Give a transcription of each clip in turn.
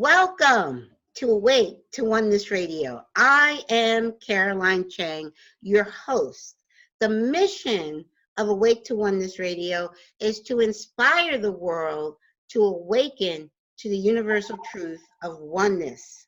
Welcome to Awake to Oneness Radio. I am Caroline Chang, your host. The mission of Awake to Oneness Radio is to inspire the world to awaken to the universal truth of oneness.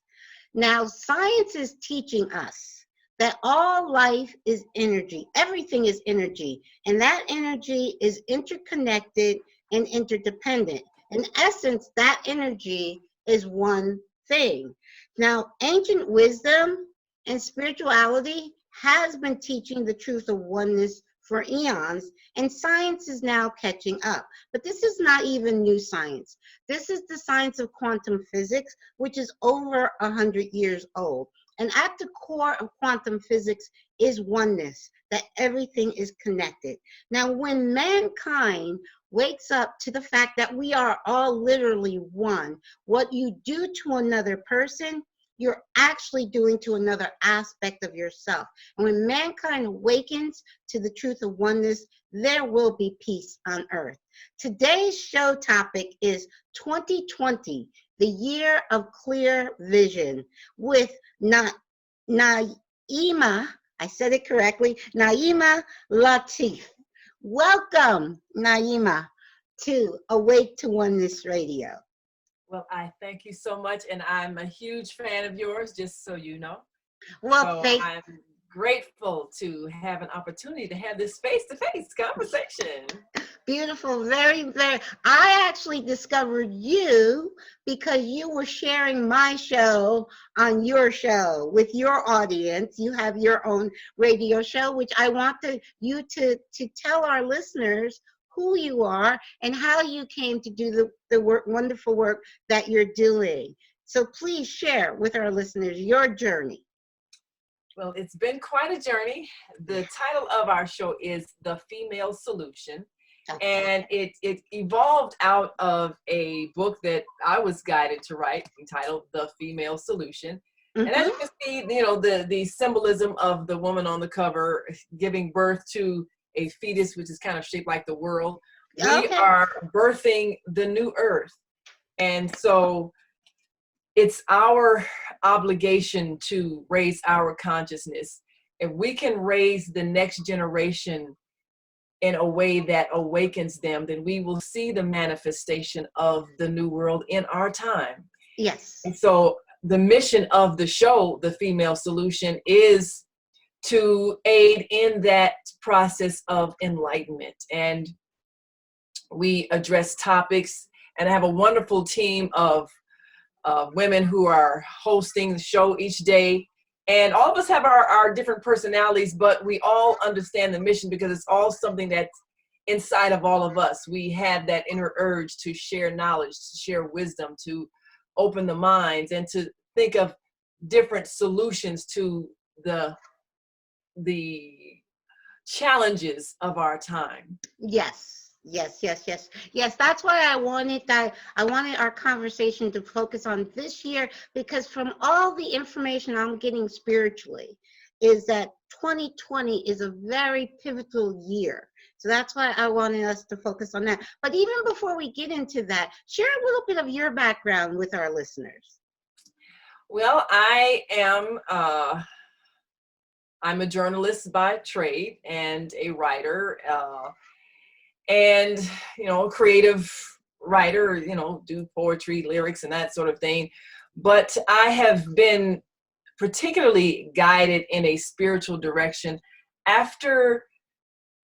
Now, science is teaching us that all life is energy. Everything is energy, and that energy is interconnected and interdependent. In essence, that energy is one thing. Now, ancient wisdom and spirituality has been teaching the truth of oneness for eons, and science is now catching up. But this is not even new science. This is the science of quantum physics, which is over 100 years old. And at the core of quantum physics is oneness, that everything is connected. Now, when mankind wakes up to the fact that we are all literally one, what you do to another person, you're actually doing to another aspect of yourself. And when mankind awakens to the truth of oneness, there will be peace on earth. Today's show topic is 2020, the year of clear vision, with Naimah, I said it correctly, Naimah Latif. Welcome, Naimah, to Awake to Oneness Radio. Well, I thank you so much, and I'm a huge fan of yours, just so you know. Well, so I'm grateful to have an opportunity to have this face-to-face conversation. Beautiful, very, very. I actually discovered you because you were sharing my show on your show with your audience. You have your own radio show, which I want you to tell our listeners who you are and how you came to do the work, wonderful work that you're doing. So please share with our listeners your journey. Well, it's been quite a journey. The title of our show is The Female Solution. Okay. And it evolved out of a book that I was guided to write entitled The Female Solution. Mm-hmm. And as you can see, you know, the symbolism of the woman on the cover giving birth to a fetus, which is kind of shaped like the world. Okay. We are birthing the new earth. And so it's our obligation to raise our consciousness. If we can raise the next generation in a way that awakens them, then we will see the manifestation of the new world in our time. Yes. And so the mission of the show, The Female Solution, is to aid in that process of enlightenment. And we address topics, and I have a wonderful team of women who are hosting the show each day. And all of us have our different personalities, but we all understand the mission because it's all something that's inside of all of us. We have that inner urge to share knowledge, to share wisdom, to open the minds, and to think of different solutions to the challenges of our time. Yes. Yes, that's why I wanted our conversation to focus on this year, because from all the information I'm getting spiritually is that 2020 is a very pivotal year. So that's why I wanted us to focus on that. But even before we get into that, share a little bit of your background with our listeners. Well, I'm a journalist by trade and a writer, and, you know, a creative writer, you know, do poetry, lyrics, and that sort of thing. But I have been particularly guided in a spiritual direction after,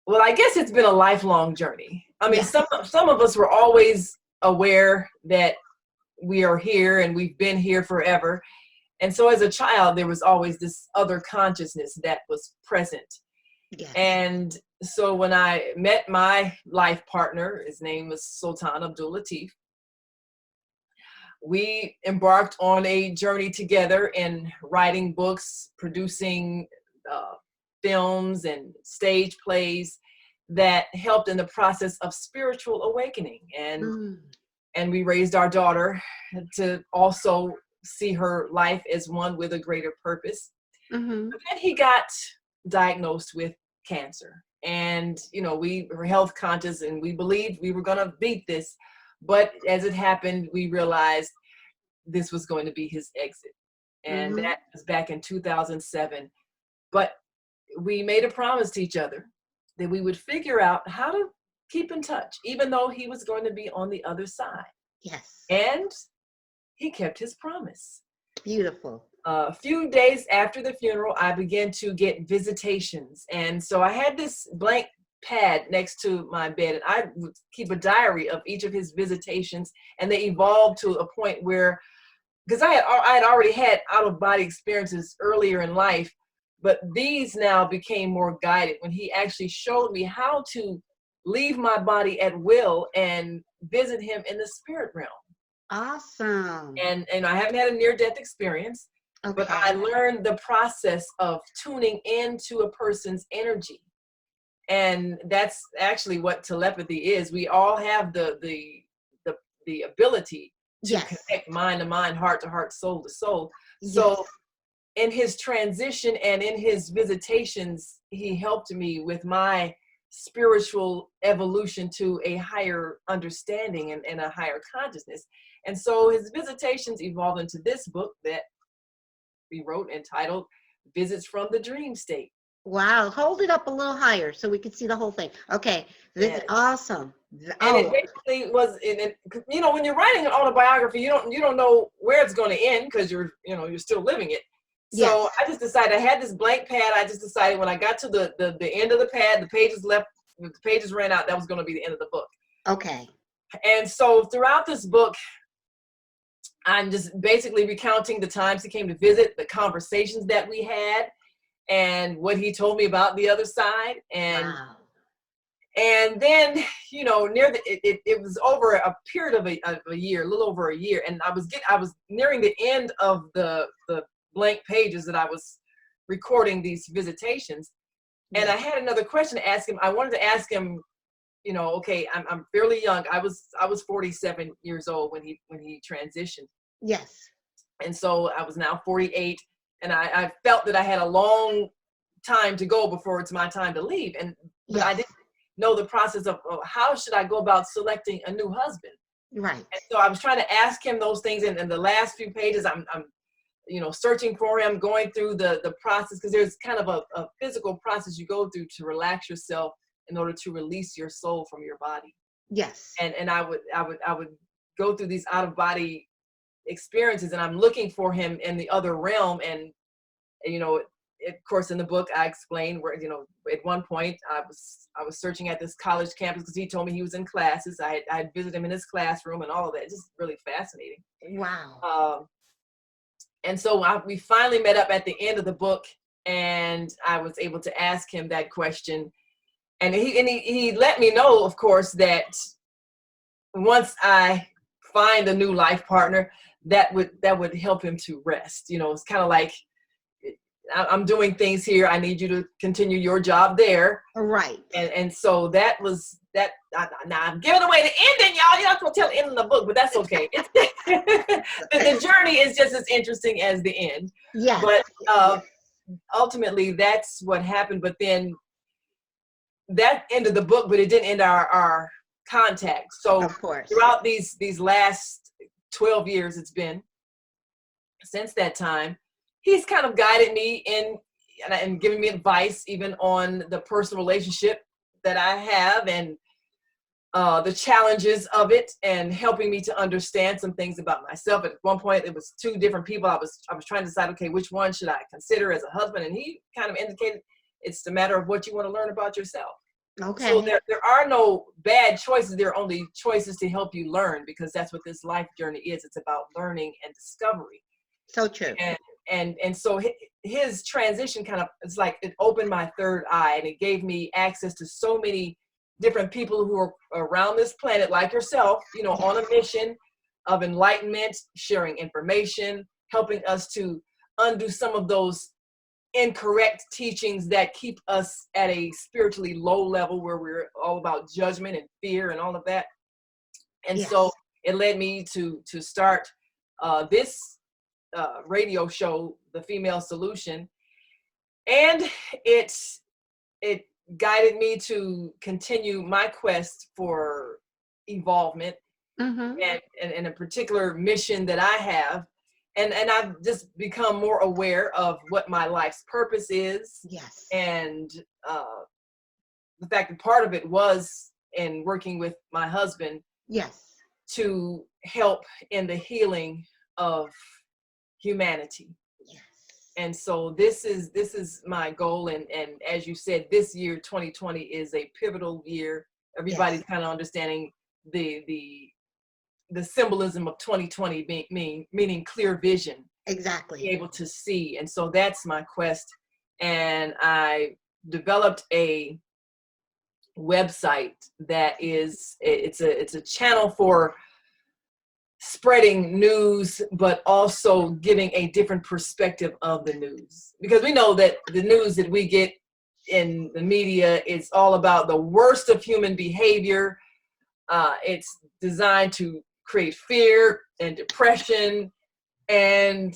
well, I guess it's been a lifelong journey. I mean, yes. Some of us were always aware that we are here and we've been here forever. And so as a child, there was always this other consciousness that was present. Yes. And so when I met my life partner, his name was Sultan Abdul Latif, we embarked on a journey together in writing books, producing films and stage plays that helped in the process of spiritual awakening. And we raised our daughter to also see her life as one with a greater purpose. Mm-hmm. But then he got diagnosed with cancer. And, you know, we were health conscious and we believed we were going to beat this. But as it happened, we realized this was going to be his exit. And Mm-hmm. that was back in 2007. But we made a promise to each other that we would figure out how to keep in touch, even though he was going to be on the other side. Yes. And he kept his promise. Beautiful. A few days after the funeral, I began to get visitations. And so I had this blank pad next to my bed, and I would keep a diary of each of his visitations. And they evolved to a point where, because I had already had out-of-body experiences earlier in life, but these now became more guided when he actually showed me how to leave my body at will and visit him in the spirit realm. Awesome. And I haven't had a near-death experience, Okay. but I learned the process of tuning into a person's energy. And that's actually what telepathy is. We all have the ability to Yes. connect mind to mind, heart to heart, soul to soul. So Yes. in his transition and in his visitations, he helped me with my spiritual evolution to a higher understanding and a higher consciousness. And so his visitations evolved into this book that we wrote entitled Visits from the Dream State. Wow. Hold it up a little higher so we can see the whole thing. Okay. This is awesome. And it basically was, you know, when you're writing an autobiography, you don't know where it's going to end because you're still living it. So Yes. I just decided, I had this blank pad. I just decided when I got to the end of the pad, the pages ran out. That was going to be the end of the book. Okay. And so throughout this book, I'm just basically recounting the times he came to visit, the conversations that we had, and what he told me about the other side. And wow. And then, you know, near it was over a period of a year, a little over a year, and I was nearing the end of the blank pages that I was recording these visitations, and I had another question to ask him. I wanted to ask him, you know, okay, I'm fairly young. I was 47 years old when he transitioned. Yes. And so I was now 48, and I felt that I had a long time to go before it's my time to leave, but I didn't know the process of how should I go about selecting a new husband. Right. And so I was trying to ask him those things, and in the last few pages, I'm you know, searching for him, going through the process, because there's kind of a physical process you go through to relax yourself in order to release your soul from your body. Yes. And I would go through these out of body experiences, and I'm looking for him in the other realm. And you know, of course, in the book, I explained where, you know, at one point I was searching at this college campus because he told me he was in classes. I had visited him in his classroom and all of that. It's just really fascinating. Wow. And so we finally met up at the end of the book, and I was able to ask him that question. And he let me know, of course, that once I find a new life partner, that would help him to rest. You know, it's kind of like, I'm doing things here. I need you to continue your job there. Right. And so that was that. Now I'm giving away the ending, y'all. You're not gonna tell the end of the book, but that's okay. The journey is just as interesting as the end. Yeah. But ultimately, that's what happened. But then that ended the book, but it didn't end our contact. So of course, throughout these last 12 years, it's been since that time, he's kind of guided me and giving me advice even on the personal relationship that I have and the challenges of it, and helping me to understand some things about myself. At one point, it was two different people. I was trying to decide, okay, which one should I consider as a husband? And he kind of indicated it's the matter of what you want to learn about yourself. okay. So there are no bad choices. There are only choices to help you learn, because that's what this life journey is. It's about learning and discovery. So true. And so his transition kind of, it's like it opened my third eye, and it gave me access to so many different people who are around this planet like yourself, you know, on a mission of enlightenment, sharing information, helping us to undo some of those incorrect teachings that keep us at a spiritually low level, where we're all about judgment and fear and all of that. And so it led me to start this radio show, The Female Solution. And it guided me to continue my quest for evolvement. and a particular mission that I have. And I've just become more aware of what my life's purpose is. Yes. And the fact that part of it was in working with my husband. Yes. To help in the healing of humanity. Yes. And so this is my goal. And as you said, this year, 2020, is a pivotal year. Everybody's kind of understanding the symbolism of 2020 meaning clear vision. Exactly. Be able to see. And so that's my quest. And I developed a website that is, it's a channel for spreading news, but also giving a different perspective of the news, because we know that the news that we get in the media is all about the worst of human behavior. It's designed to create fear and depression, and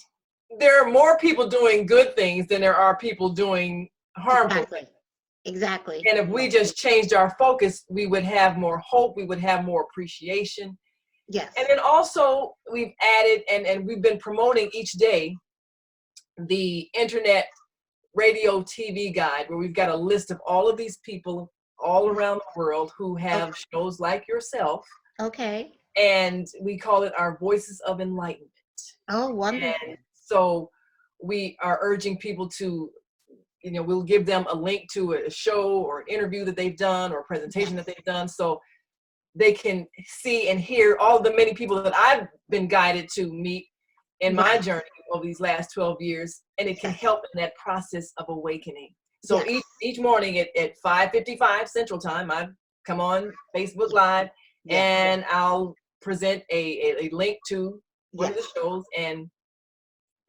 there are more people doing good things than there are people doing harmful things. Exactly. And if we just changed our focus, we would have more hope, we would have more appreciation. Yes. And then also we've added, and we've been promoting each day, the internet radio TV guide, where we've got a list of all of these people all around the world who have shows like yourself. Okay. And we call it our Voices of Enlightenment. Oh, wonderful. And so we are urging people to, we'll give them a link to a show or an interview that they've done or a presentation that they've done, so they can see and hear all the many people that I've been guided to meet in my journey over these last 12 years. And it can help in that process of awakening. So each morning at 5:55 Central Time, I come on Facebook Live and I'll present a link to one of the shows, and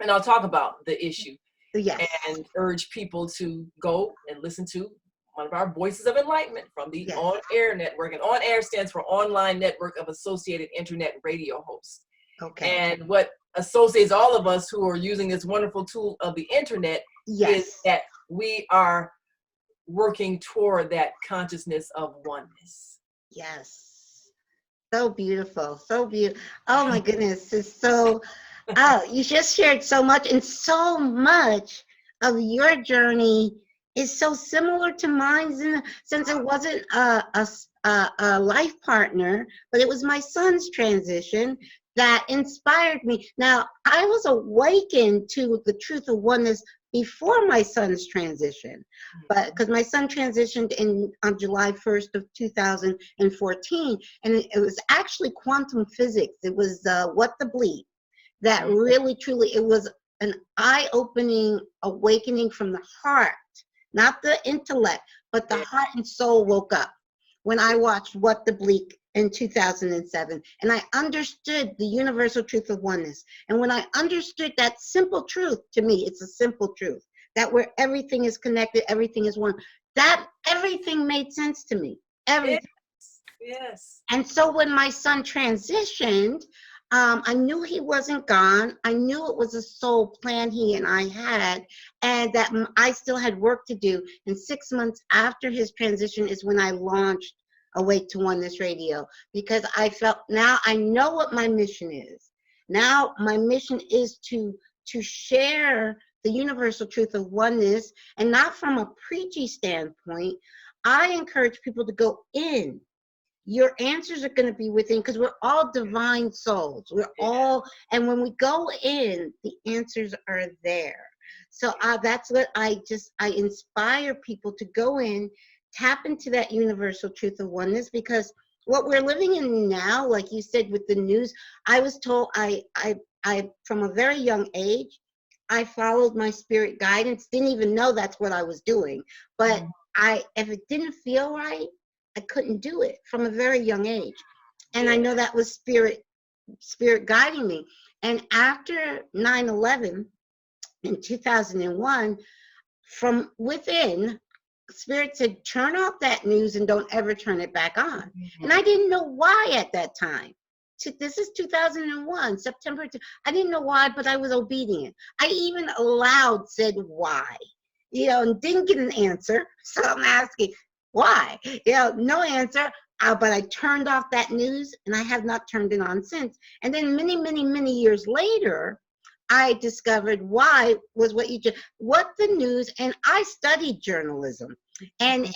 I'll talk about the issue. Yes. And urge people to go and listen to one of our Voices of Enlightenment from the On Air Network. And On Air stands for Online Network of Associated Internet Radio Hosts. Okay. And what associates all of us who are using this wonderful tool of the internet is that we are working toward that consciousness of oneness. Yes. So beautiful. So beautiful. Oh my goodness. It's so, you just shared so much, and so much of your journey is so similar to mine, since it wasn't a life partner, but it was my son's transition that inspired me. Now, I was awakened to the truth of oneness before my son's transition, but because my son transitioned on July 1st of 2014, and it was actually quantum physics. It was What the Bleep that really, truly, it was an eye-opening awakening from the heart, not the intellect, but the heart and soul woke up when I watched What the Bleep in 2007. And I understood the universal truth of oneness. And when I understood that simple truth, to me, it's a simple truth, that where everything is connected, everything is one, that everything made sense to me. Everything. Yes. And so when my son transitioned, I knew he wasn't gone. I knew it was a soul plan he and I had, and that I still had work to do. And 6 months after his transition is when I launched Awake to Oneness Radio, because I felt, now I know what my mission is. Now my mission is to share the universal truth of oneness, and not from a preachy standpoint. I encourage people to go in. Your answers are going to be within, because we're all divine souls. We're all, and when we go in, the answers are there. So that's what I inspire people to go in, tap into that universal truth of oneness, because what we're living in now, like you said, with the news, I was told, I from a very young age, I followed my spirit guidance, didn't even know that's what I was doing. But if it didn't feel right, I couldn't do it from a very young age. And I know that was spirit guiding me. And after 9/11 in 2001, from within, Spirit said, turn off that news and don't ever turn it back on. And I didn't know why at that time. This is 2001, September. I didn't know why, but I was obedient. I even aloud said why, and didn't get an answer. So I'm asking, why? No answer. but I turned off that news and I have not turned it on since. And then many, many, many years later, I discovered why was what the news, and I studied journalism. And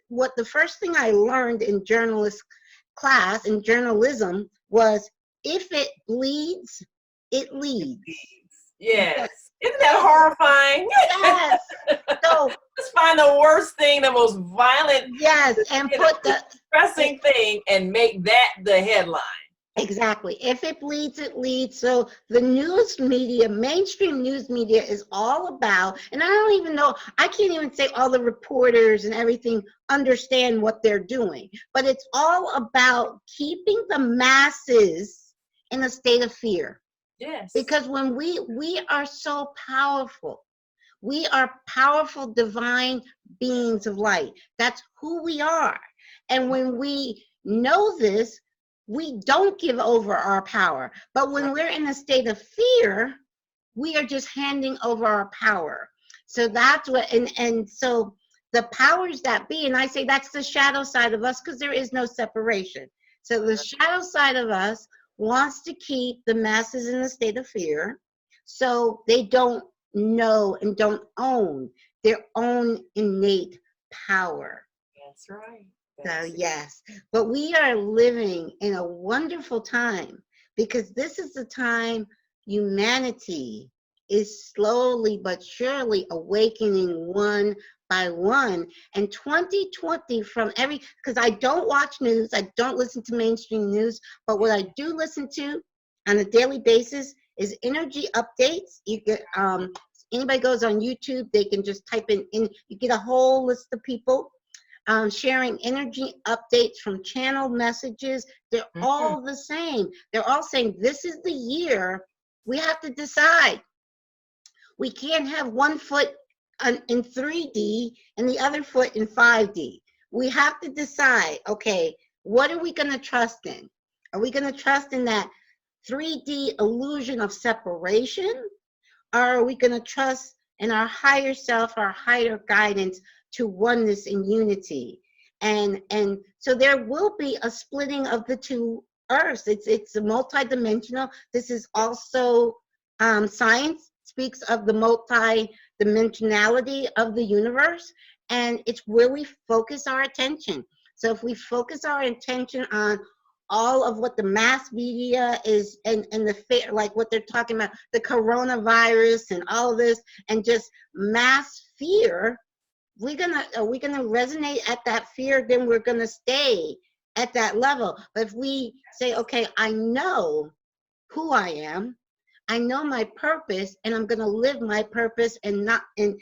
what the first thing I learned in journalism was, if it bleeds, it leads. Yes. Isn't that horrifying? Yes. So just find the worst thing, the most violent, yes, and put the depressing thing and make that the headline. Exactly. If it bleeds, it leads. So the news media, mainstream news media, is all about, and I don't even know, I can't even say all the reporters and everything understand what they're doing, but it's all about keeping the masses in a state of fear. Yes. Because when we are so powerful, we are powerful divine beings of light. That's who we are. And when we know this, we don't give over our power. But when we're in a state of fear, we are just handing over our power. So that's what, and so the powers that be, and I say that's the shadow side of us, because there is no separation. So the shadow side of us wants to keep the masses in a state of fear, so they don't know and don't own their own innate power. That's right. So yes, but we are living in a wonderful time, because this is the time humanity is slowly but surely awakening one by one. And 2020, because I don't watch news, I don't listen to mainstream news, but what I do listen to on a daily basis is energy updates. You get, anybody goes on YouTube, they can just type in, you get a whole list of people sharing energy updates from channel messages. They're all the same. They're all saying this is the year we have to decide. We can't have one foot in 3D and the other foot in 5D. We have to decide, okay, what are we going to trust in? Are we going to trust in that 3D illusion of separation? Or are we going to trust in our higher self, our higher guidance to oneness and unity? And so there will be a splitting of the two earths. It's multidimensional. This is also science speaks of the multi-dimensionality of the universe, and it's where we focus our attention. So if we focus our attention on all of what the mass media is, and the like what they're talking about, the coronavirus and all of this, and just mass fear, are we gonna resonate at that fear? Then we're gonna stay at that level. But if we say, okay, I know who I am, I know my purpose, and I'm gonna live my purpose, and not and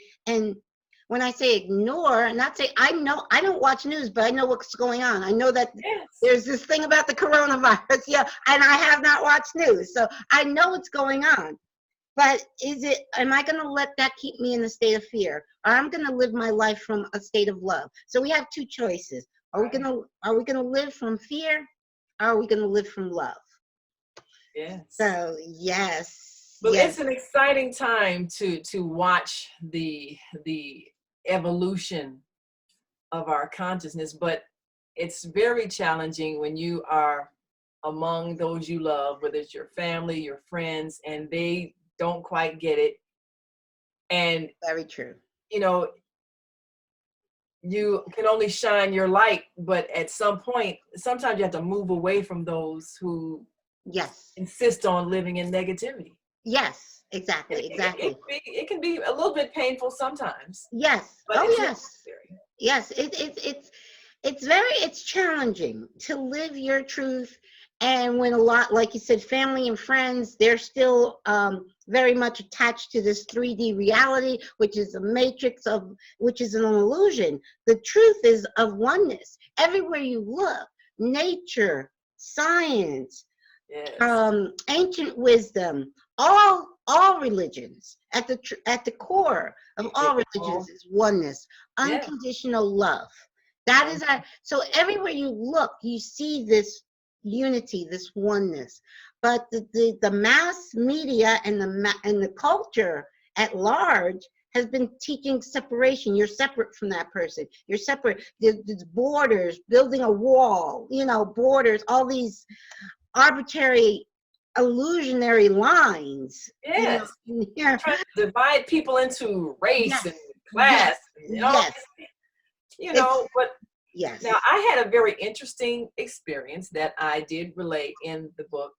when I say ignore, not say I know, I don't watch news, but I know what's going on. I know that there's this thing about the coronavirus, yeah, and I have not watched news, so I know what's going on. But am I gonna let that keep me in a state of fear, or I'm gonna live my life from a state of love? So we have two choices. Are we gonna live from fear, or are we gonna live from love? Yes. So yes. Well, yes. It's an exciting time to watch the evolution of our consciousness, but it's very challenging when you are among those you love, whether it's your family, your friends, and they don't quite get it. And very true. You know, you can only shine your light, but at some point, sometimes you have to move away from those who insist on living in negativity. Yes, exactly. It can be a little bit painful sometimes. Yes. But yes. Yes. It's challenging to live your truth. And when a lot, like you said, family and friends, they're still very much attached to this 3D reality, which is a matrix which is an illusion. The truth is of oneness. Everywhere you look, nature, science, ancient wisdom, all religions, at the core of all religions is oneness, unconditional love. That is so everywhere you look, you see this unity, this oneness. But the mass media and the culture at large has been teaching separation. You're separate from that person. You're separate. There's borders, building a wall, borders, all these arbitrary, illusionary lines. Yes. Here. Trying to divide people into race Yes. and class. Yes. But yes. Now I had a very interesting experience that I did relate in the book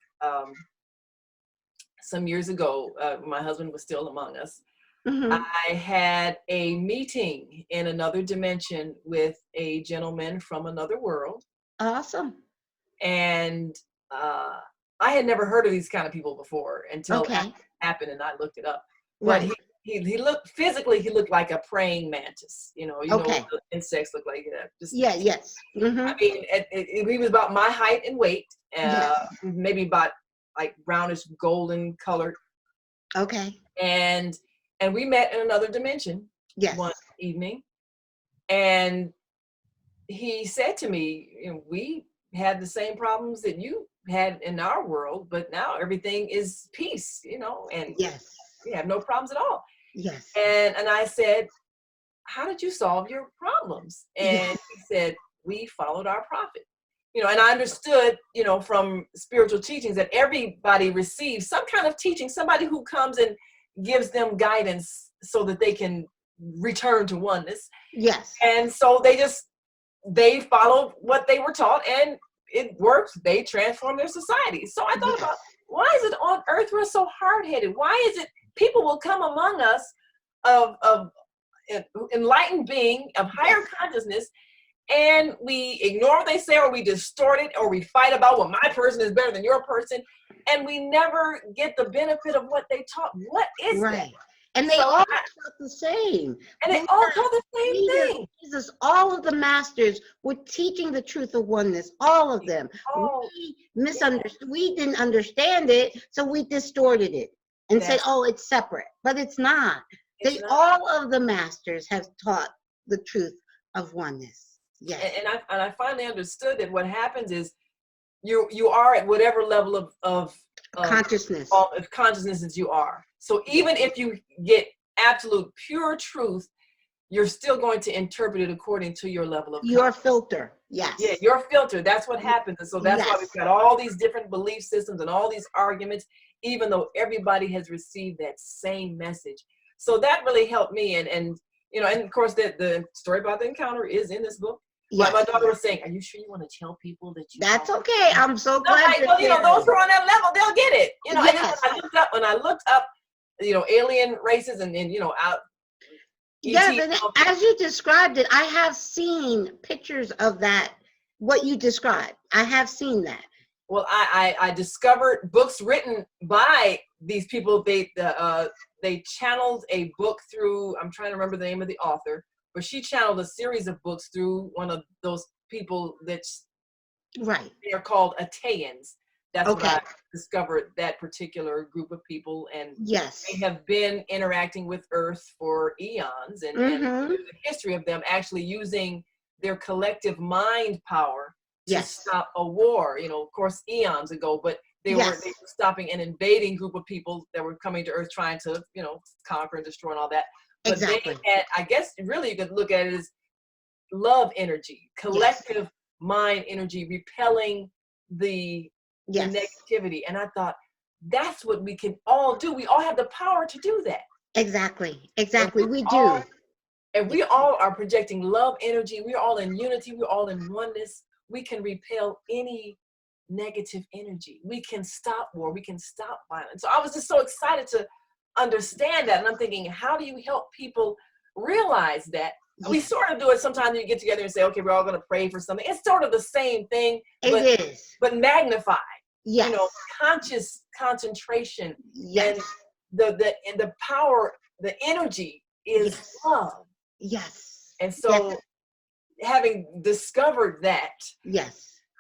some years ago. My husband was still among us. Mm-hmm. I had a meeting in another dimension with a gentleman from another world. Awesome. And I had never heard of these kind of people before until it happened, and I looked it up. But Right. he looked physically, he looked like a praying mantis. Know what the insects look like. Yes. Mm-hmm. I mean, he was about my height and weight, maybe about like brownish golden colored. Okay. And we met in another dimension one evening, and he said to me, we had the same problems that you had in our world, but now everything is peace, and we have no problems at all. Yes. And I said, how did you solve your problems? And he said, we followed our prophet. And I understood, from spiritual teachings that everybody receives some kind of teaching, somebody who comes and gives them guidance so that they can return to oneness. Yes. And so they followed what they were taught, and it worked. They transformed their society. So I thought about, why is it on earth we're so hard-headed? Why is it people will come among us of enlightened being, of higher consciousness, and we ignore what they say, or we distort it, or we fight about, well, my person is better than your person, and we never get the benefit of what they taught. What is that? And they all taught the same. And they all taught the same thing. Jesus, all of the masters were teaching the truth of oneness, all of them. We misunderstood. We didn't understand it, so we distorted it and said, oh, it's separate. But it's not. All of the masters have taught the truth of oneness. Yes. And I finally understood that what happens is you are at whatever level of consciousness. Of consciousness as you are. So even if you get absolute pure truth, you're still going to interpret it according to your level of your filter. Yes. Yeah, your filter. That's what happens. And so that's why we've got all these different belief systems and all these arguments, even though everybody has received that same message. So that really helped me. And of course the story about the encounter is in this book. Yes. My daughter was saying, are you sure you want to tell people that you That's okay. I'm so glad. Those who are on that level, they'll get it. And then when I looked up, alien races and out. And as you described it, I have seen pictures of that, what you described. I have seen that. Well, I discovered books written by these people. They channeled a book through, I'm trying to remember the name of the author, but she channeled a series of books through one of those people that's they're called Atayans. That's what I discovered, that particular group of people. And they have been interacting with Earth for eons, and the history of them actually using their collective mind power to stop a war, of course, eons ago, but they were stopping an invading group of people that were coming to Earth trying to, conquer and destroy and all that. But they had, I guess, really you could look at it as love energy, collective mind energy, repelling the negativity. And I thought, that's what we can all do. We all have the power to do that. Exactly. We do. And we all are projecting love energy. We're all in unity. We're all in oneness. We can repel any negative energy. We can stop war. We can stop violence. So I was just so excited to understand that. And I'm thinking, how do you help people realize that? We sort of do it sometimes. You get together and say, okay, we're all going to pray for something. It's sort of the same thing, but magnified. Conscious concentration. And the power, the energy is love. And so having discovered that,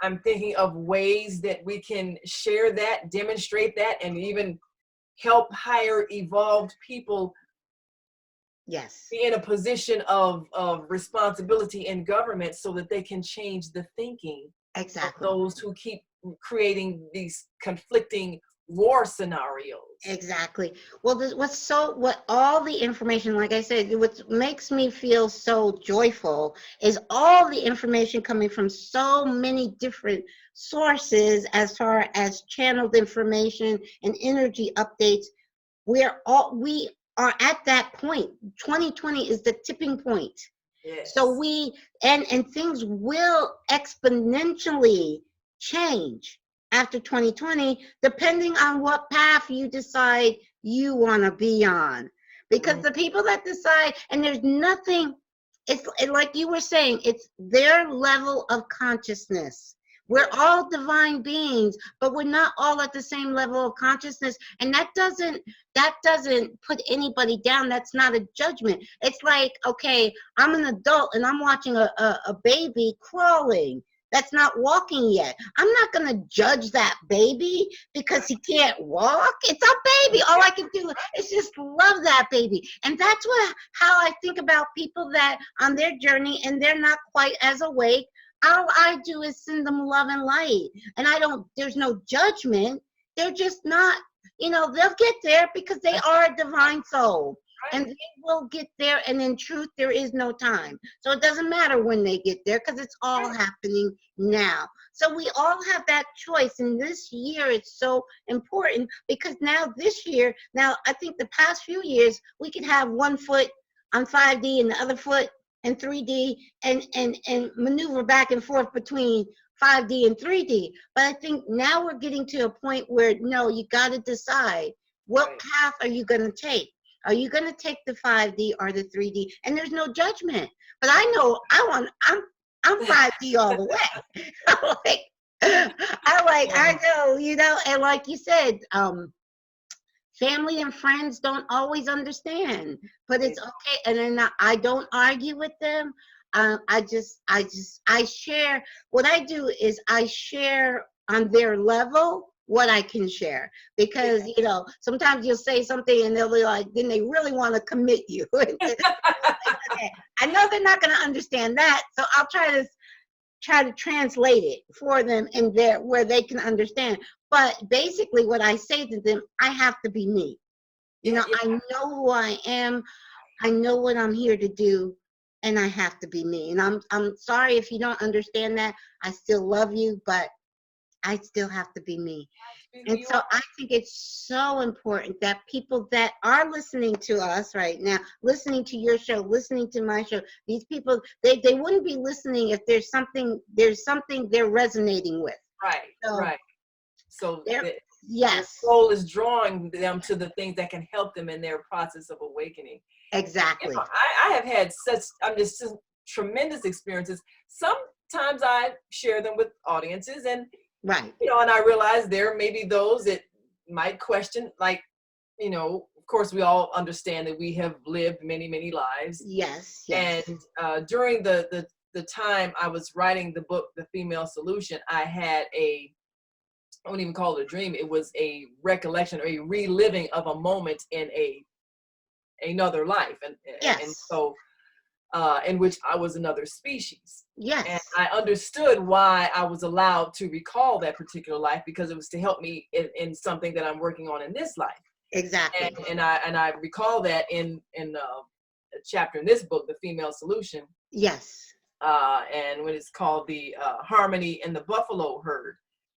I'm thinking of ways that we can share that, demonstrate that, and even help higher evolved people be in a position of responsibility in government so that they can change the thinking of those who keep creating these conflicting war scenarios. Exactly. Well, what all the information, like I said, what makes me feel so joyful is all the information coming from so many different sources as far as channeled information and energy updates. We are at that point. 2020 is the tipping point. Yes. So and things will exponentially change after 2020, depending on what path you decide you want to be on. Because the people that decide, and there's nothing, like you were saying, it's their level of consciousness. We're all divine beings, but we're not all at the same level of consciousness. And that doesn't put anybody down. That's not a judgment. It's like, okay, I'm an adult and I'm watching a baby crawling that's not walking yet. I'm not going to judge that baby because he can't walk. It's a baby. All I can do is just love that baby. And that's how I think about people that on their journey and they're not quite as awake. All I do is send them love and light. And there's no judgment. They're just not, they'll get there because they are a divine soul. And they will get there, and in truth, there is no time. So it doesn't matter when they get there because it's all happening now. So we all have that choice. And this year, it's so important because this year, I think the past few years, we could have one foot on 5D and the other foot in 3D and maneuver back and forth between 5D and 3D. But I think now we're getting to a point where, no, you got to decide what path are you going to take. Are you going to take the 5D or the 3D? And there's no judgment. But I know I'm 5D all the way. I know, and like you said, family and friends don't always understand, but it's okay. And then I don't argue with them. I share. What I do is I share on their level what I can share, because sometimes you'll say something and they'll be like, then they really want to commit you. I know they're not going to understand that, so I'll try to translate it for them in where they can understand. But basically what I say to them, I have to be me. I know who I am, I know what I'm here to do, and I have to be me. And I'm sorry if you don't understand that. I still love you, but I still have to be me. And so I think it's so important that people that are listening to us right now, listening to your show, listening to my show, these people, they wouldn't be listening if there's something they're resonating with. Right. So yes, the soul is drawing them to the things that can help them in their process of awakening. Exactly. I have had such tremendous experiences. Sometimes I share them with audiences, and right. And I realize there may be those that might question, like, of course we all understand that we have lived many, many lives. Yes. And during the time I was writing the book, The Female Solution, I had I wouldn't even call it a dream. It was a recollection or a reliving of a moment in another life. And so in which I was another species. Yes. And I understood why I was allowed to recall that particular life, because it was to help me in something that I'm working on in this life. Exactly. And I recall that in a chapter in this book, The Female Solution. Yes. And when it's called the Harmony in the Buffalo Herd.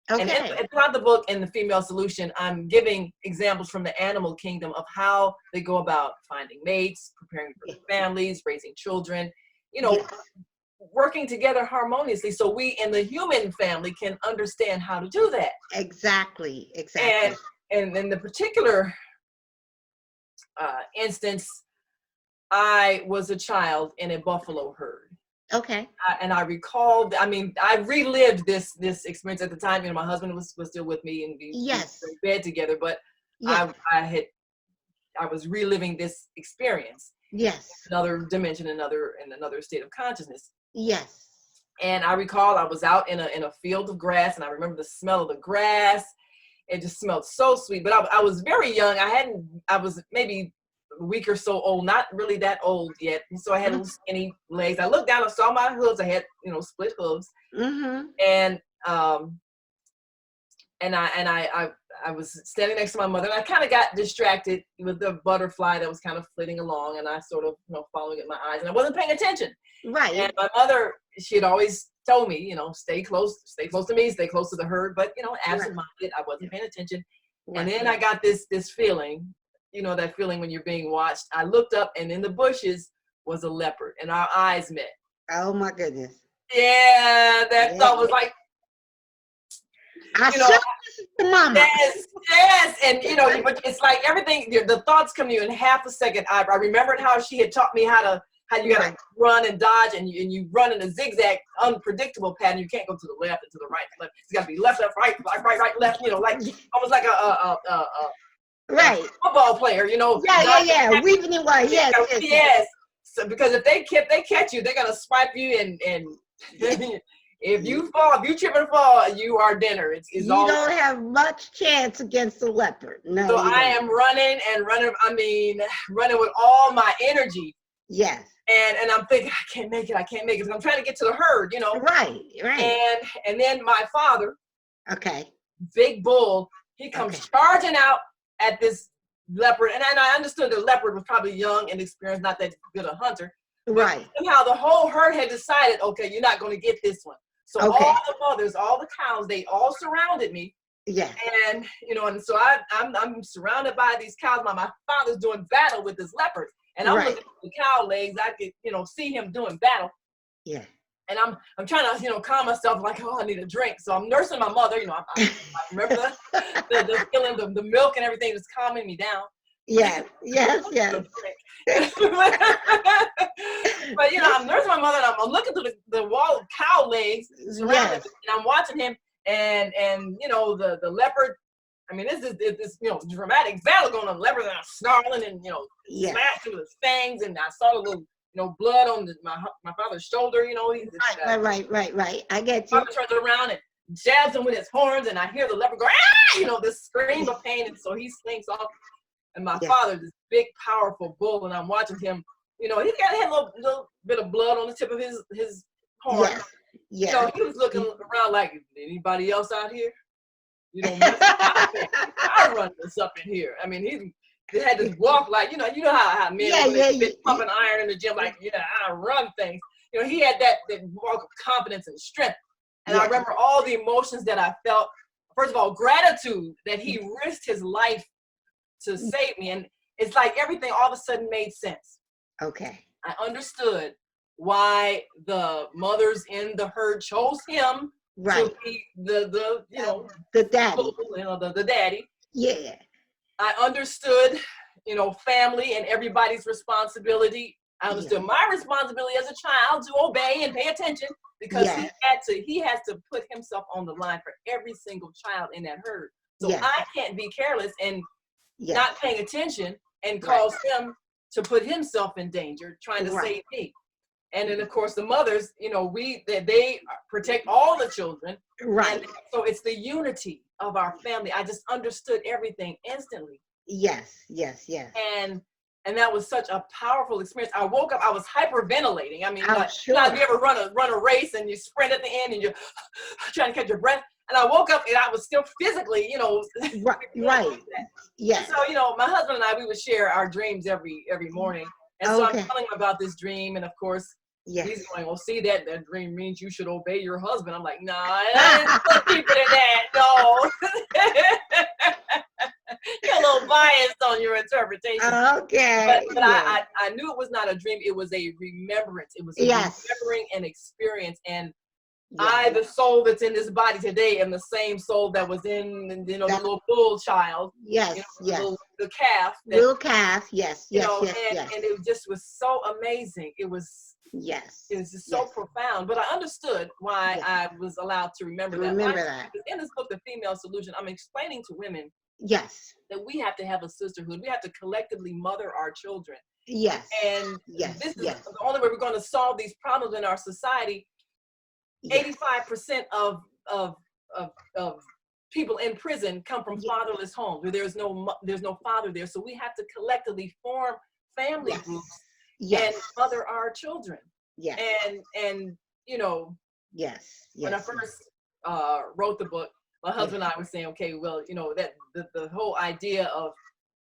Okay. And throughout the book in The Female Solution, I'm giving examples from the animal kingdom of how they go about finding mates, preparing for their families, raising children, working together harmoniously, so we in the human family can understand how to do that. Exactly. And in the particular instance, I was a child in a buffalo herd. Okay. And I recalled, I relived this experience at the time. My husband was still with me, and we were in bed together, but yes. I was reliving this experience. Yes. Another dimension, in another state of consciousness. Yes. And I recall I was out in a field of grass, and I remember the smell of the grass. It just smelled so sweet. But I was very young. I was maybe a week or so old, not really that old yet. So I had little skinny legs. I looked down and saw my hooves. I had, split hooves. Mm-hmm. And I I was standing next to my mother, and I kind of got distracted with the butterfly that was kind of flitting along, and I sort of, following it in my eyes, and I wasn't paying attention. Right. And my mother, she had always told me, stay close to me, stay close to the herd. But, absent-minded, I wasn't paying attention. Right. And then I got this feeling, that feeling when you're being watched. I looked up, and in the bushes was a leopard, and our eyes met. Oh my goodness. Yeah, that thought was like, I saw this is the mama. Yes, and but it's like everything. The thoughts come to you in half a second. I remembered how she had taught me how you gotta run and dodge, and you run in a zigzag, unpredictable pattern. You can't go to the left and to the right. It's got to be left, right, left. Like almost like a football player. Yeah. Weaving and wide. Yes. So because if they catch you, they're gonna swipe you and. If you trip and fall, you are dinner. You don't have much chance against the leopard. No. So I am running. I mean, running with all my energy. Yes. And I'm thinking, I can't make it. I'm trying to get to the herd, Right. And then my father, big bull, he comes charging out at this leopard. And I understood the leopard was probably young and experienced, not that good a hunter. Right. Somehow the whole herd had decided, okay, you're not going to get this one. So all the mothers, all the cows, they all surrounded me. Yeah. And, and so I'm surrounded by these cows. My father's doing battle with this leopard. And I'm looking at the cow legs. I could, see him doing battle. Yeah. And I'm trying to, calm myself, like, I need a drink. So I'm nursing my mother. I remember the feeling, the milk and everything was calming me down. Yes. But I'm nursing my mother, and I'm looking through the wall of cow legs, surrounded, and I'm watching him, and the leopard. I mean, this dramatic battle going on. The leopard and snarling and smashing with his fangs, and I saw the little blood on my father's shoulder. Right. I get you. Father turns around and jabs him with his horns, and I hear the leopard go, ah! This scream of pain, and so he slinks off. And my father, this big, powerful bull, and I'm watching him. He had a little bit of blood on the tip of his horn. Yeah. So he was looking around like, anybody else out here? You don't mess with I run this up in here. I mean, he had this walk like, you know how men been pumping iron in the gym, like, I run things. He had that walk of confidence and strength. And I remember all the emotions that I felt. First of all, gratitude that he risked his life to save me. And it's like everything all of a sudden made sense. Okay. I understood why the mothers in the herd chose him to be the daddy. The daddy. Yeah. I understood, family and everybody's responsibility. I understood my responsibility as a child to obey and pay attention, because he has to put himself on the line for every single child in that herd. So I can't be careless and not paying attention and cause him to put himself in danger trying to save me. And then of course the mothers, they protect all the children. Right. And so it's the unity of our family. I just understood everything instantly. Yes. And that was such a powerful experience. I woke up, I was hyperventilating. I mean, sure. You ever run a race and you sprint at the end and you're trying to catch your breath? And I woke up and I was still physically, Right. Yeah. So, my husband and I, we would share our dreams every morning. And so I'm telling him about this dream. And of course, he's going, well, see, that dream means you should obey your husband. I'm like, nah, I didn't keep it in that. No. You're a little biased on your interpretation. Okay. But I knew it was not a dream. It was a remembrance. It was a remembering an experience. And I, the soul that's in this body today, am the same soul that was in, the little bull child. Yes. The calf. Little calf. Yes. And it just was so amazing. It was. Yes. It was just so profound. But I understood why I was allowed to remember that. In this book, The Female Solution, I'm explaining to women that we have to have a sisterhood. We have to collectively mother our children. Yes. And this is the only way we're going to solve these problems in our society. 85% of people in prison come from fatherless homes where there's no father there. So we have to collectively form family groups and mother our children. Yes. And when I first wrote the book, my husband and I were saying, okay, well, you know, that the whole idea of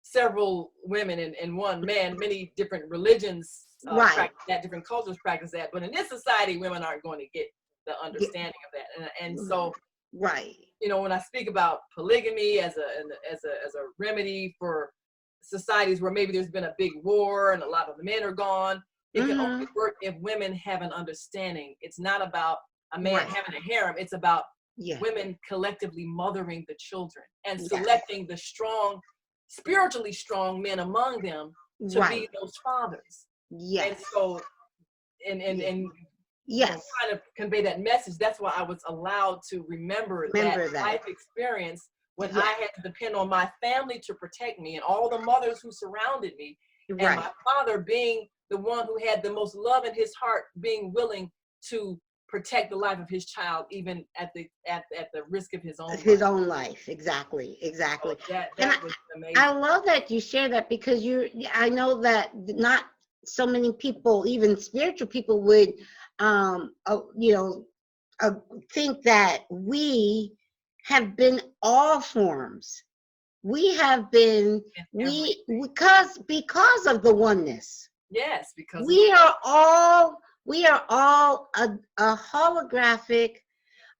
several women and one man, many different religions practice that, different cultures practice that, but in this society, women aren't going to get the understanding of that, and so, you know, when I speak about polygamy as a remedy for societies where maybe there's been a big war and a lot of the men are gone, it can only work if women have an understanding. It's not about a man having a harem. It's about women collectively mothering the children and selecting the strong, spiritually strong men among them to be those fathers. And so, and trying to convey that message. That's why I was allowed to remember that life experience when I had to depend on my family to protect me and all the mothers who surrounded me, and my father being the one who had the most love in his heart, being willing to protect the life of his child, even at the risk of his own life. Exactly. So that was amazing. I love that you share that, because I know that not so many people, even spiritual people, would think that we have been all forms. We have been because of the oneness. Yes, because we are all a holographic,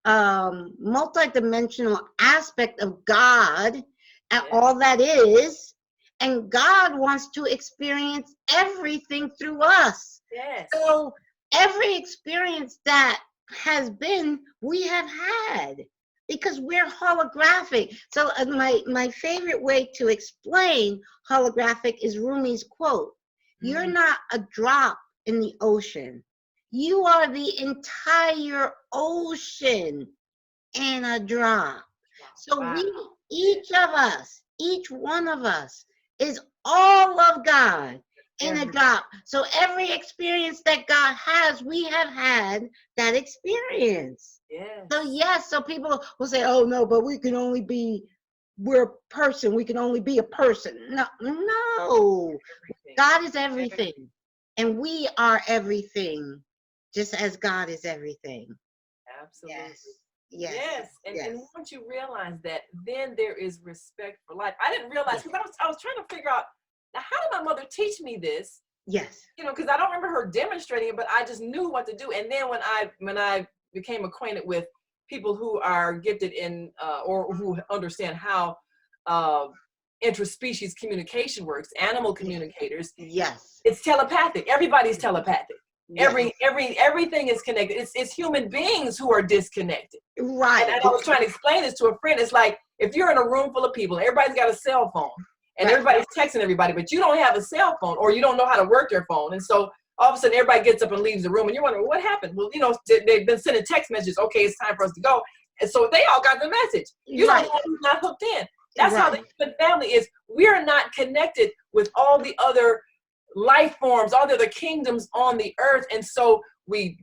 multidimensional aspect of God, and all that is, and God wants to experience everything through us. Yes. So every experience that has been, we have had, because we're holographic. So my favorite way to explain holographic is Rumi's quote: "You're not a drop in the ocean. You are the entire ocean in a drop." So each one of us is all of God in a drop. So every experience that God has, we have had that experience. So people will say, "Oh no, but we're a person. We can only be a person." No. God is everything, and we are everything, just as God is everything. Absolutely. Yes. And once you realize that, then there is respect for life. I didn't realize, because I was trying to figure out, now how did my mother teach me this? Yes. You know, because I don't remember her demonstrating it, but I just knew what to do. And then when I became acquainted with people who are gifted in or who understand how interspecies communication works, animal communicators. Yes. It's telepathic. Everybody's telepathic. Yes. Everything is connected. It's human beings who are disconnected. Right. And I was trying to explain this to a friend. It's like, if you're in a room full of people, everybody's got a cell phone, and everybody's texting everybody, but you don't have a cell phone, or you don't know how to work your phone. And so all of a sudden everybody gets up and leaves the room, and you're wondering what happened. Well, you know, they've been sending text messages. Okay, it's time for us to go. And so they all got the message. You don't know who's not hooked in. That's how the human family is. We're not connected with all the other life forms, all the other kingdoms on the earth. And so we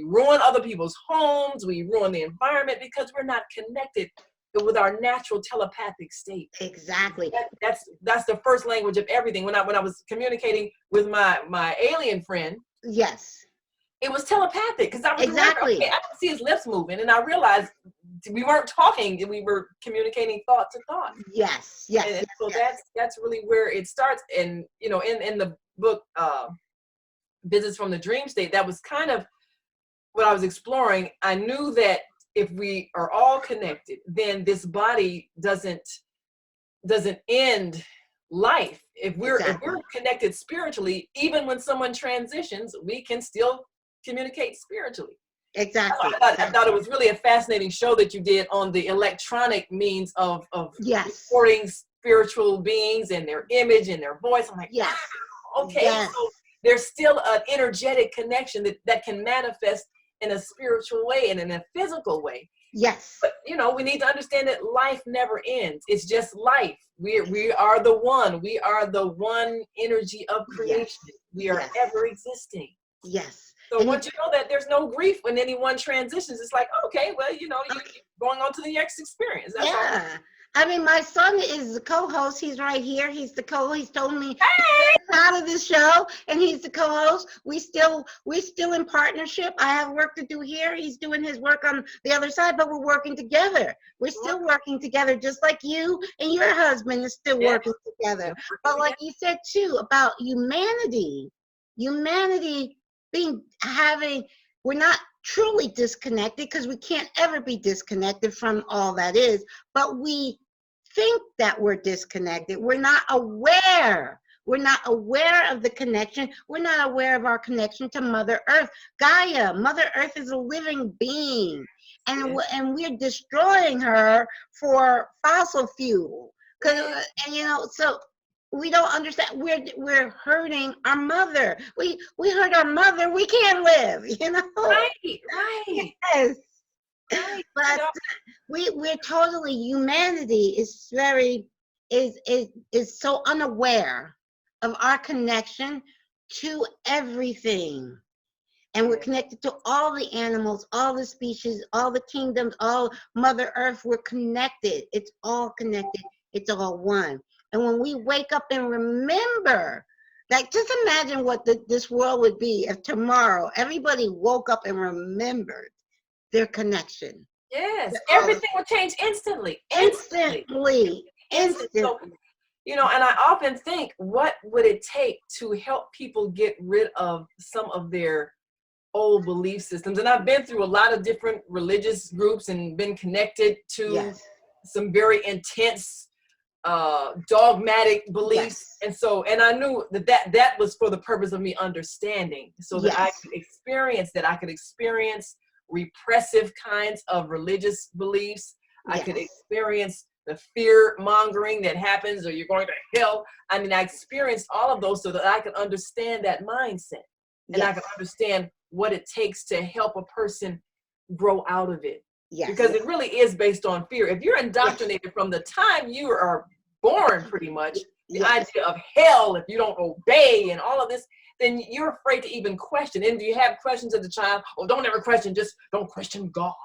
ruin other people's homes, we ruin the environment, because we're not connected with our natural telepathic state. Exactly. That's the first language of everything. When I was communicating with my alien friend, yes, it was telepathic, because I was okay, I could see his lips moving, and I realized we weren't talking, we were communicating thought to thought. Yes. And so that's really where it starts. And you know, in the book Visits from the Dream State, that was kind of what I was exploring. I knew that if we are all connected, then this body doesn't end life. If we're connected spiritually, even when someone transitions, we can still communicate spiritually. Exactly. I thought it was really a fascinating show that you did on the electronic means of recording spiritual beings and their image and their voice. I'm like, wow, okay, so there's still an energetic connection that can manifest in a spiritual way and in a physical way. Yes. But you know, we need to understand that life never ends. It's just life. We are the one. We are the one energy of creation. We are ever existing. Yes. So once you know that there's no grief when anyone transitions, it's like, okay, well, you're going on to the next experience. That's all. I mean, my son is the co-host. He's right here. He's the co-host. He's told me Hey! he's out of this show, and he's the co-host. We're still in partnership. I have work to do here. He's doing his work on the other side, but we're working together. We're still working together, just like you and your husband is still working together. But like you said too about humanity we're not truly disconnected, because we can't ever be disconnected from all that is, but we think that we're disconnected. We're not aware. We're not aware of the connection. We're not aware of our connection to Mother Earth. Gaia, Mother Earth is a living being, and we're destroying her for fossil fuel. So we don't understand. We're hurting our mother. We hurt our mother. We can't live. Right. Yes. Right. But we're totally, humanity is so unaware of our connection to everything. And we're connected to all the animals, all the species, all the kingdoms, all Mother Earth. We're connected. It's all connected. It's all one. And when we wake up and remember, like, just imagine what this world would be if tomorrow everybody woke up and remembered their connection. Yes, everything would change instantly. Instantly. So, and I often think, what would it take to help people get rid of some of their old belief systems? And I've been through a lot of different religious groups and been connected to some very intense dogmatic beliefs, and I knew that was for the purpose of me understanding, so that I could experience repressive kinds of religious beliefs. I could experience the fear mongering that happens, or you're going to hell. I mean, I experienced all of those so that I could understand that mindset, and I could understand what it takes to help a person grow out of it. Because it really is based on fear. If you're indoctrinated from the time you are born, pretty much, the idea of hell if you don't obey and all of this, then you're afraid to even question. And if you have questions as a child, don't ever question, just don't question God.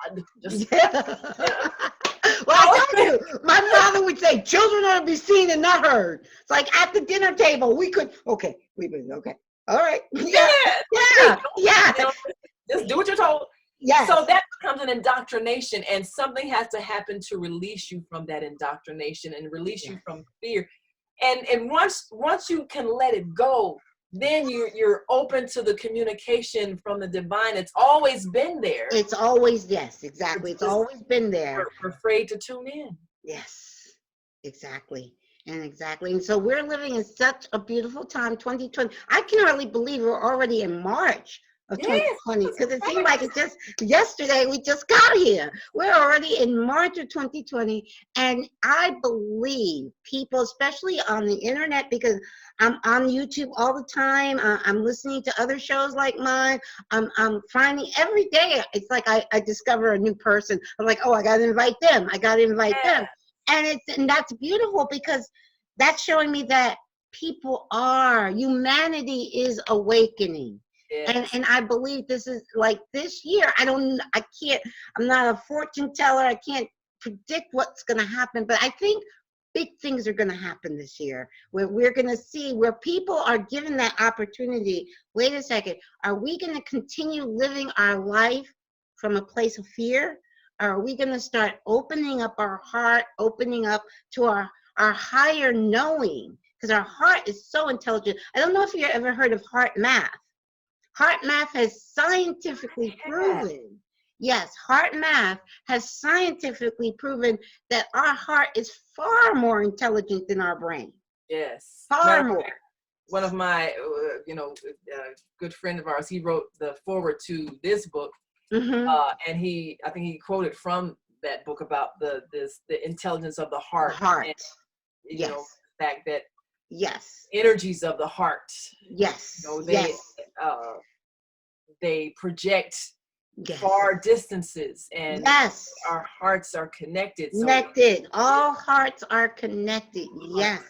Well, I tell you, my father would say, children are to be seen and not heard. It's like at the dinner table, we could, all right. Just do what you're told. Yes. So that becomes an indoctrination, and something has to happen to release you from that indoctrination and release you from fear. And once you can let it go, then you're open to the communication from the divine. It's always been there. It's always, exactly. It's always been there. We're afraid to tune in. Yes, exactly. And so we're living in such a beautiful time, 2020. I can hardly believe we're already in March of 2020, because it seemed like it's just yesterday we just got here. We're already in March of 2020, and I believe people, especially on the internet, because I'm on YouTube all the time, I'm listening to other shows like mine, I'm finding every day, it's like I discover a new person. I'm like, I gotta invite them, and that's beautiful, because that's showing me that humanity is awakening. And I believe this is like this year. I'm not a fortune teller. I can't predict what's going to happen, but I think big things are going to happen this year, where we're going to see where people are given that opportunity. Wait a second. Are we going to continue living our life from a place of fear? Or are we going to start opening up our heart, opening up to our higher knowing? Because our heart is so intelligent. I don't know if you've ever heard of heart math. Heart math has scientifically proven, heart math has scientifically proven that our heart is far more intelligent than our brain. Yes. Far more. One of my, good friend of ours, he wrote the foreword to this book, and I think he quoted from that book about the intelligence of the heart. And, the fact that energies of the heart. They project far distances, and our hearts are connected. All hearts are connected. Yes.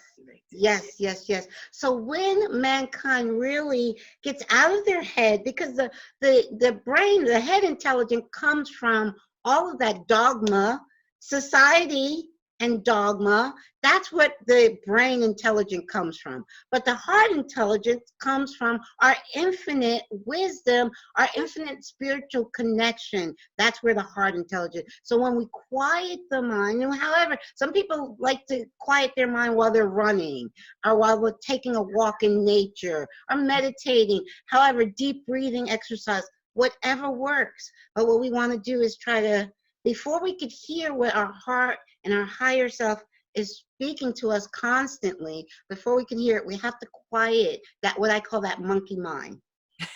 Yes, yes, yes. So when mankind really gets out of their head, because the brain, the head intelligence comes from all of that dogma, society and dogma, that's what the brain intelligence comes from. But the heart intelligence comes from our infinite wisdom, our infinite spiritual connection. That's where the heart intelligence. So when we quiet the mind, and however, some people like to quiet their mind while they're running, or while we're taking a walk in nature, or meditating, however, deep breathing exercise, whatever works. But what we want to do is try to, before we could hear what our heart and our higher self is speaking to us constantly, before we can hear it, we have to quiet that, what I call that monkey mind.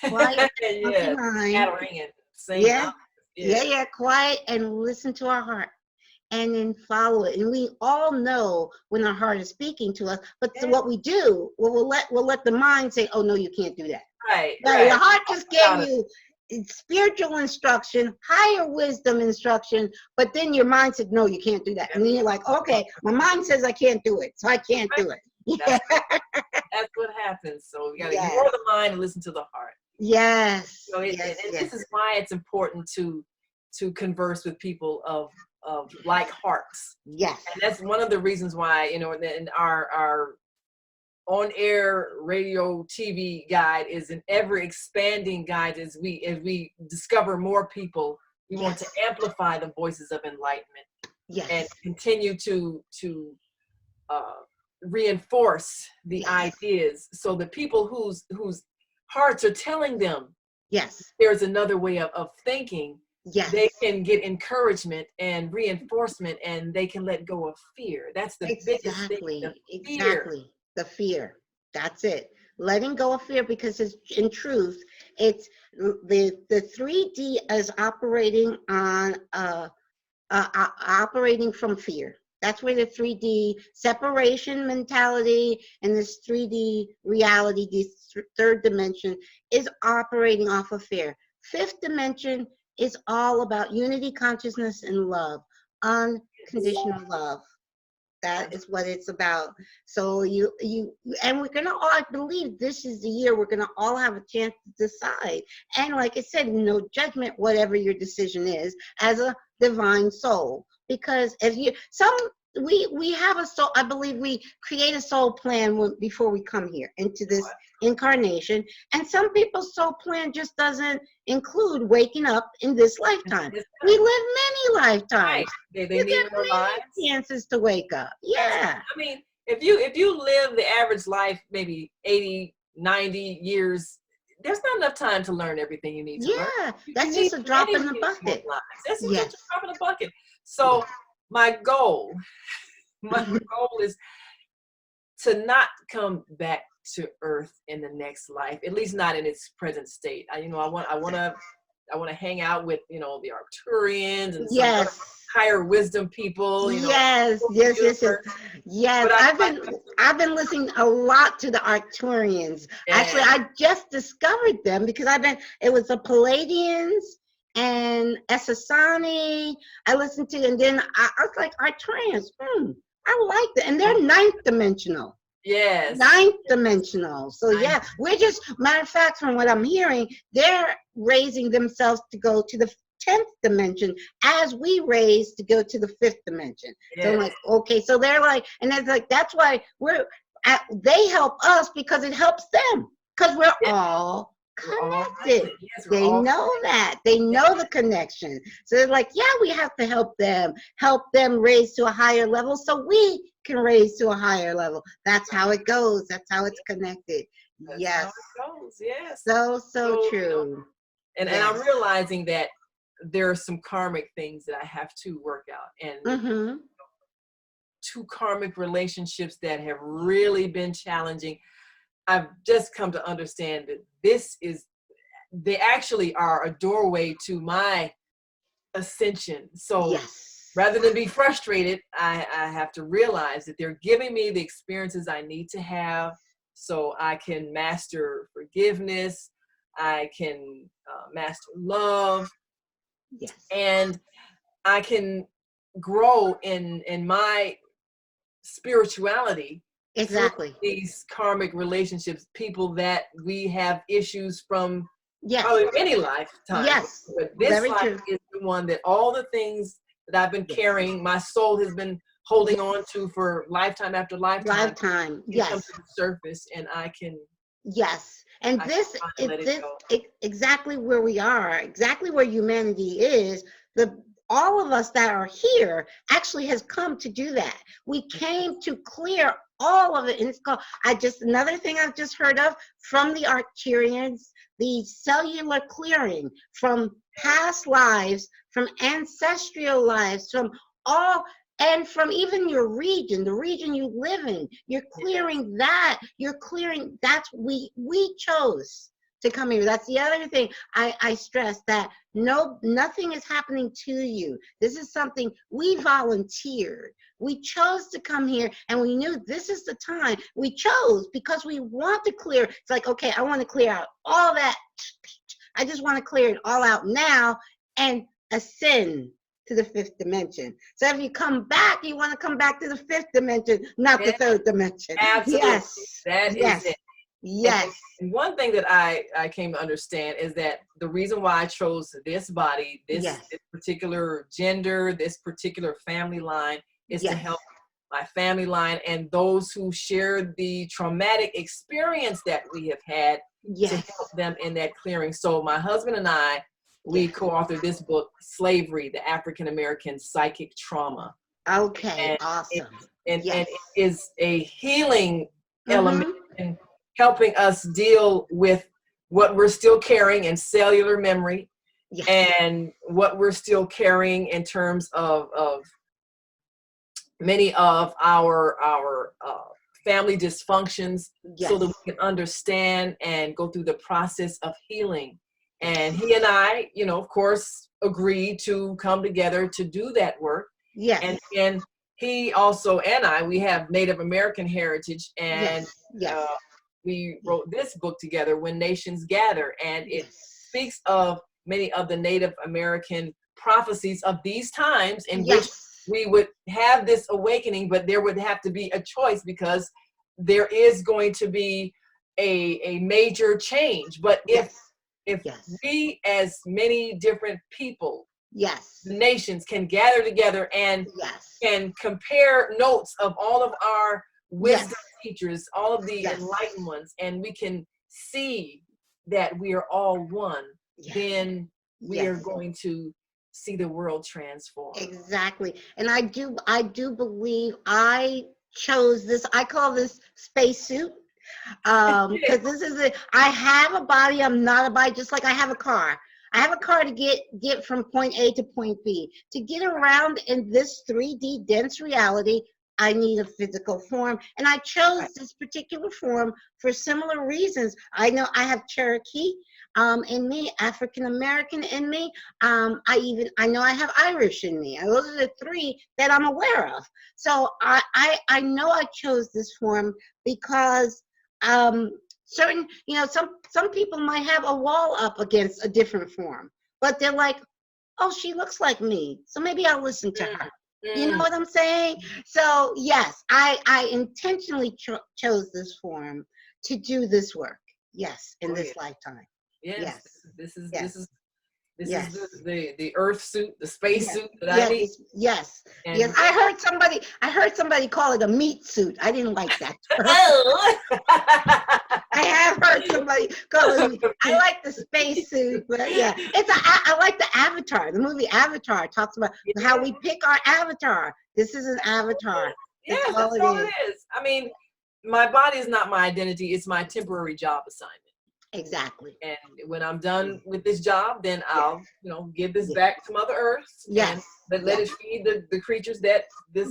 Quiet that monkey Yeah, mind. scattering and singing. Yeah, yeah, quiet and listen to our heart. And then follow it. And we all know when our heart is speaking to us. But so what we do, we'll let the mind say, "Oh no, you can't do that." Right, No, right. your heart just gave you spiritual instruction, higher wisdom instruction, but then your mind said, "No, you can't do that." And then you're like, "Okay, my mind says I can't do it, so I can't do it." Yeah. That's what happens. So we gotta Yes. ignore the mind and listen to the heart. Yes. So Yes. and Yes. this is why it's important to converse with people of like hearts. Yes. And that's one of the reasons why, in our on-air radio TV guide is an ever expanding guide as we discover more people. We want to amplify the voices of enlightenment. Yes. And continue to reinforce the ideas, so the people whose hearts are telling them there's another way of thinking, they can get encouragement and reinforcement, and they can let go of fear. That's the biggest thing, the fear. The fear. That's it. Letting go of fear, because it's, in truth, it's the 3D is operating on operating from fear. That's where the 3D separation mentality and this 3D reality, this third dimension, is operating off of fear. Fifth dimension is all about unity, consciousness, and love, unconditional love. That is what it's about. So and we're gonna all, I believe this is the year we're gonna all have a chance to decide. And like I said, no judgment, whatever your decision is, as a divine soul. Because if you we have a soul, I believe we create a soul plan before we come here into this incarnation. And some people's soul plan just doesn't include waking up in this lifetime. We live many lifetimes. They need more lives. Chances to wake up. Yeah. I mean, if you live the average life, maybe 80, 90 years, there's not enough time to learn everything you need to learn. Yeah, that's just a drop in the bucket. That's just a drop in the bucket. So my goal is to not come back to Earth in the next life, at least not in its present state. I want to hang out with the Arcturians and some higher wisdom people. Yes. I've been listening a lot to the Arcturians. Yeah. Actually, I just discovered them because it was the Palladians and Essassani. I listened to, and then I was like, Arcturians. I like that, and they're ninth dimensional. Yes. Ninth dimensional. So yeah, we're just, matter of fact, from what I'm hearing, they're raising themselves to go to the 10th dimension as we raise to go to the 5th dimension. Yes. So I'm like, okay, so they're like, and it's like, that's why they help us because it helps them, because we're all connected. Yes, they know that. They know the connection. So they're like, yeah, we have to help them raise to a higher level so we can raise to a higher level. That's how it goes. That's how it's connected. That's how it goes. Yes. So true. And I'm realizing that there are some karmic things that I have to work out, and two karmic relationships that have really been challenging. I've just come to understand that they actually are a doorway to my ascension. So rather than be frustrated, I have to realize that they're giving me the experiences I need to have so I can master forgiveness, I can master love, and I can grow in my spirituality Exactly. these karmic relationships, people that we have issues from Yes. probably many lifetimes. Yes. But this Very life true. is the one that all the things that I've been carrying, my soul has been holding on to for lifetime after lifetime. Lifetime. Can come Yes. to the surface, and I can Yes. And I this can is let it this go. exactly where we are, exactly where humanity is. All of us that are here actually has come to do that. We came to clear all of it. And it's called, another thing I've just heard of from the Arcturians, the cellular clearing from past lives, from ancestral lives, from all, and from even your region, the region you live in. You're clearing that. You're clearing, that's, we chose to come here. That's the other thing I stress, that nothing is happening to you. This is something we volunteered. We chose to come here, and we knew this is the time. We chose because we want to clear. It's like, okay, I want to clear out all that. I just want to clear it all out now and ascend to the fifth dimension. So if you come back, you want to come back to the fifth dimension, not the third dimension. Absolutely. Yes. That yes. is it. Yes. And one thing that I came to understand is that the reason why I chose this body, this particular gender, this particular family line, is to help my family line and those who share the traumatic experience that we have had, to help them in that clearing. So my husband and I, we co-authored this book, Slavery, the African American Psychic Trauma. Okay, and awesome. And it is a healing element Mm-hmm. in helping us deal with what we're still carrying in cellular memory, and what we're still carrying in terms of many of our family dysfunctions, so that we can understand and go through the process of healing. And he and I, of course, agreed to come together to do that work. And he also, and I, we have Native American heritage, and we wrote this book together, When Nations Gather, and it speaks of many of the Native American prophecies of these times in which we would have this awakening, but there would have to be a choice, because there is going to be a major change. But if we, as many different people, nations, can gather together and can compare notes of all of our wisdom teachers, all of the enlightened ones, and we can see that we are all one, then we are going to see the world transform. Exactly. And I do believe I chose this. I call this spacesuit. Because this is I have a body, I'm not a body, just like I have a car. I have a car to get from point A to point B. To get around in this 3D dense reality, I need a physical form. And I chose this particular form for similar reasons. I know I have Cherokee in me, African American in me. I know I have Irish in me. And those are the three that I'm aware of. So I know I chose this form because certain, some people might have a wall up against a different form, but they're like, oh, she looks like me, so maybe I'll listen to her. You know what I'm saying? So yes, I intentionally chose this form to do this work. Yes, in this lifetime. This is the Earth suit, the space suit that I need. Yes. I heard somebody call it a meat suit. I didn't like that. I have heard somebody call it. I like the space suit, but I like the Avatar. The movie Avatar talks about how we pick our avatar. This is an avatar. That's all it is. I mean, my body is not my identity. It's my temporary job assignment. Exactly. And when I'm done with this job, then I'll, give this back to Mother Earth. Yes. And let it feed the creatures that this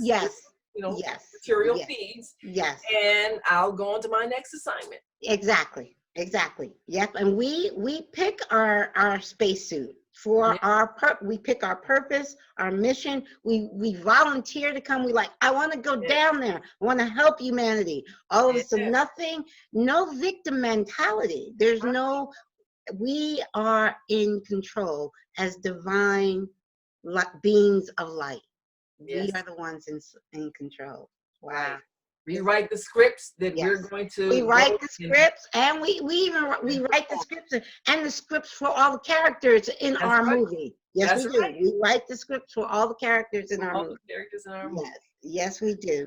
material feeds. Yes. And I'll go on to my next assignment. Exactly. Yep. And we pick our spacesuit for we pick our purpose, our mission. We volunteer to come. We I want to go down there. I want to help humanity. All of us, so no victim mentality. There's we are in control as divine beings of light. We are the ones in control. Wow. rewrite the scripts that we're going to. We write the scripts, and we write the scripts and the scripts for all the characters in our movie. Yes, we do. We write the scripts for all the characters in our movie. Yes, we do.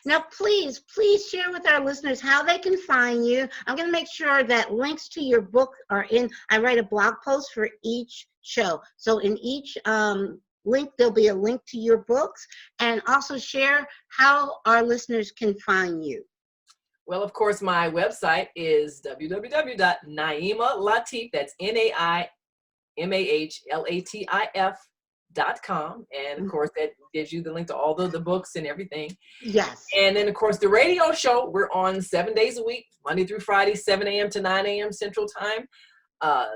Now, please share with our listeners how they can find you. I'm going to make sure that links to your book are in. I write a blog post for each show. So in each link, there'll be a link to your books, and also share how our listeners can find you. Well, of course, my website is www.naimah.latif. That's NAIMAHLATIF.com. And of course, that gives you the link to all the books and everything. Yes. And then, of course, the radio show, we're on 7 days a week, Monday through Friday, 7 a.m. to 9 a.m. Central Time.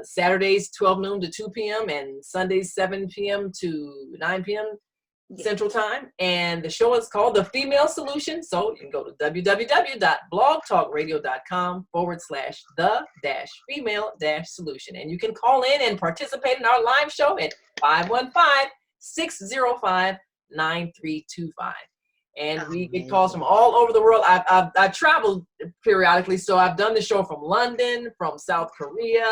Saturdays, 12 noon to 2 p.m. and Sundays, 7 p.m. to 9 p.m. Central Time. And the show is called The Female Solution. So you can go to www.blogtalkradio.com/the-female-solution. And you can call in and participate in our live show at 515-605-9325. And we get calls from all over the world. I've traveled periodically, so I've done the show from London, from South Korea.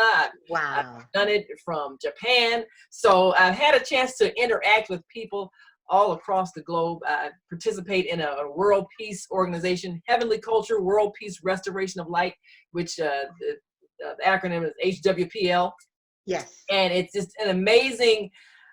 I've done it from Japan. So I've had a chance to interact with people all across the globe. I participate in a world peace organization, Heavenly Culture World Peace Restoration of Light, which the acronym is HWPL. Yes. And it's just an amazing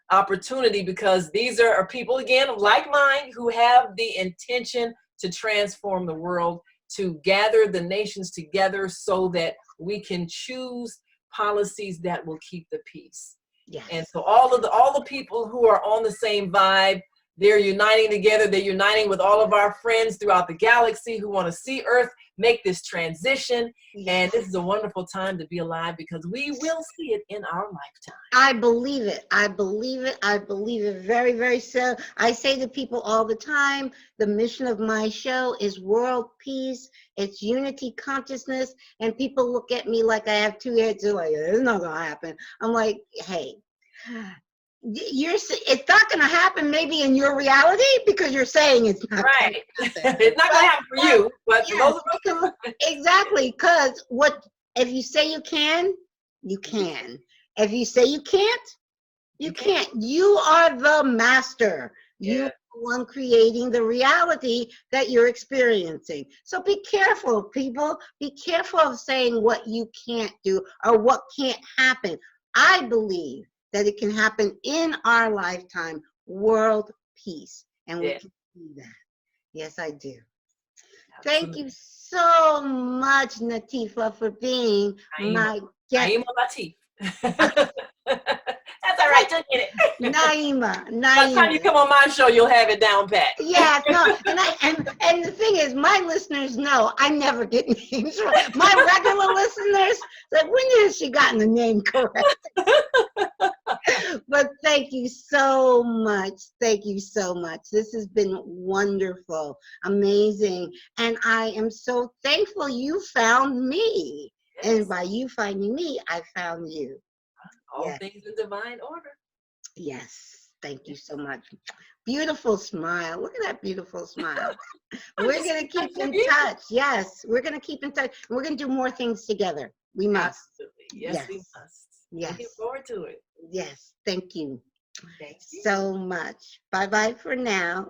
opportunity, because these are people, again, like mine, who have the intention to transform the world, to gather the nations together so that we can choose policies that will keep the peace. Yes. And so all the people who are on the same vibe, they're uniting together. They're uniting with all of our friends throughout the galaxy who want to see Earth make this transition. Yes. And this is a wonderful time to be alive, because we will see it in our lifetime. I believe it. I believe it. I believe it very, very so. I say to people all the time, the mission of my show is world peace. It's unity consciousness. And people look at me like I have two heads. They're like, it's not going to happen. I'm like, hey, it's not going to happen maybe in your reality, because you're saying it's not right. It's not going to happen for you, but yes, for those of us. Exactly, because if you say you can, you can. If you say you can't, you can't. You are the master. You're the one creating the reality that you're experiencing. So be careful, people. Be careful of saying what you can't do or what can't happen. I believe that it can happen in our lifetime, world peace. And we can do that. Yes, I do. Absolutely. Thank you so much, Natifah, for being my guest. Naimah Latif. That's all right, just get it. Naimah. By the time you come on my show, you'll have it down pat. Yeah, no, and the thing is, my listeners know I never get names right. My regular listeners, like, when has she gotten the name correct? But thank you so much. Thank you so much. This has been wonderful, amazing, and I am so thankful you found me. Yes. And by you finding me, I found you. All things in divine order. Yes. Thank you so much. Beautiful smile. Look at that beautiful smile. We're going to keep in touch. Yes, we're going to keep in touch. We're going to do more things together. We must. Absolutely. Yes, we must. Yes. Looking forward to it. Yes. Thank you. Thank you so much. Bye-bye for now.